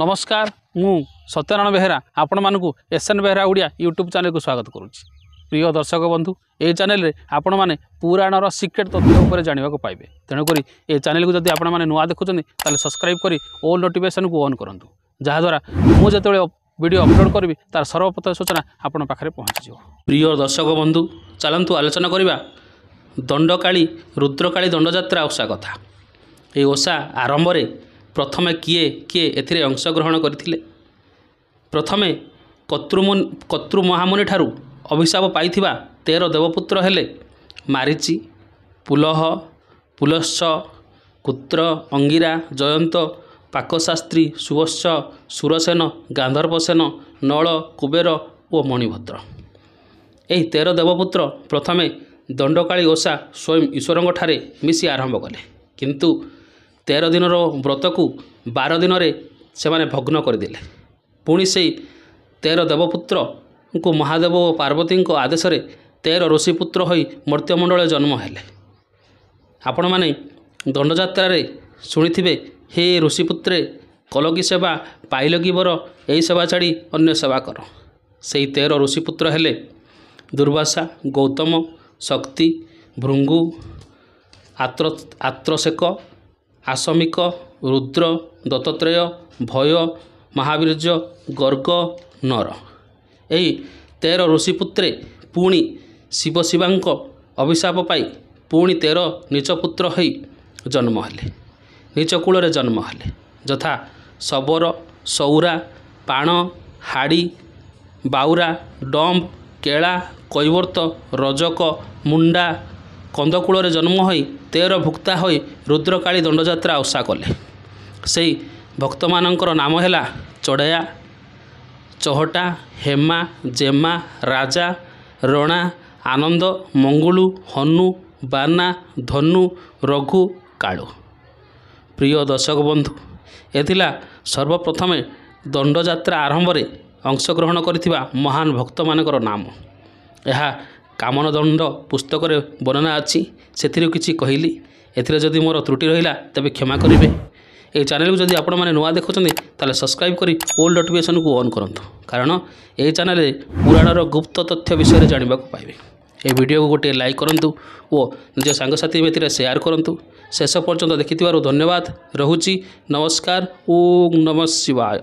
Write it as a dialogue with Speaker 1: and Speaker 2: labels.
Speaker 1: नमस्कार मु सत्यनारायण बेहेरा आपण मानक SN Behera Odia YouTube channel को स्वागत करुच्ची। प्रिय दर्शक बंधु ये चैनल रे आपण मैंने पुराणर सिक्रेट तथ्य उपर जानवा पाइबे। तेणुक ये चैनल को जब आपने नुआ देखुं ताले सब्सक्राइब करी ऑल नोटिफिकेशन को ऑन करूँ, जहाँद्वारा मुझे वीडियो अपलोड करी तार सर्वप्रथम सूचना आपण पाखे पहुँची। प्रिय दर्शक बंधु चलतु आलोचना करवा दंडकाली रुद्रकाली दंडयात्रा ओषा कथा। ये ओषा आरंभ में प्रथमे किए किए एथिरे अंशग्रहण करथिले। प्रथमे कतृ महामुनि ठारू अभिशाप पाइथिबा 13 देवपुत्र हेले मारीचि, पुलह, पुलस्स, कुत्र, अंगिरा, जयंत, पाकशास्त्री, सुवत्स, सुरसेन, गांधर्वसेन, नल, कुबेर और मणिभद्र। यही 13 देवपुत्र प्रथमे दंडकाली ओषा स्वयं ईश्वर ठारे मिसी आरंभ कले, किंतु 13 दिन व्रत को 12 दिन से माने भग्न करदे। पुणी से 13 देवपुत्र को महादेव और पार्वती आदेश 13 ऋषिपुत्र हो मर्त्यमंडल जन्म हेले। आपण माने दंडयात्रा शुणिथिबे, हे ऋषिपुत्रे कलकी सेवा पाइल कि बर, यही सेवा छाड़ी अन्य सेवा कर। से 13 ऋषिपुत्र हेले दुर्वासा, गौतम, शक्ति, भृंगु, आत्रसेक, आसमिक, रुद्र, दत्तात्रेय, भय, महावीर्य, गर्ग, नर। यही 13 ऋषिपुत्रे पुणी शिव शिवांक अभिशाप पाई पुणी 13 नीचपुत्र हो जन्म हेले, नीचकूल जन्म हेले, यथा शबर, सौरा, पाण, हाड़ी, बाउरा, डम्ब, केला, कैवर्त, रजक, मुंडा, कंदकूल जन्म हो 13 भुक्ता हो रुद्रकाली दंडयात्रा ओषा कले। से भक्त मानकर नाम है चढ़या, चहटा, हेमा, जेमा, राजा, रणा, आनंद, मंगुलु, हनु, बाना, धनु, रघु, कालु। प्रिय दर्शक बंधु एथिला सर्वप्रथमे दंडयात्रा आरंभ में अंशग्रहण करथिबा महान भक्त मानकर नाम। यह कामन दंड पुस्तक वर्णना अच्छी, से किसी कहली, एथिरे जदि मोर त्रुटि रहिला तबे क्षमा करेंगे। ये चैनल को जदि आपण मैंने नुआ देखुं ताले सब्सक्राइब करी ऑल नोटिफिकेशन को ऑन करूँ, कारण ये चैनल पुराणर गुप्त तथ्य विषय जानवा पाइबे। ये वीडियो को गोटे लाइक करूँ और निज सांगसाथी में शेयर करूँ। शेष पर्यंत देखिथिबारु धन्यवाद। रहुची नमस्कार। ओम नमः शिवाय।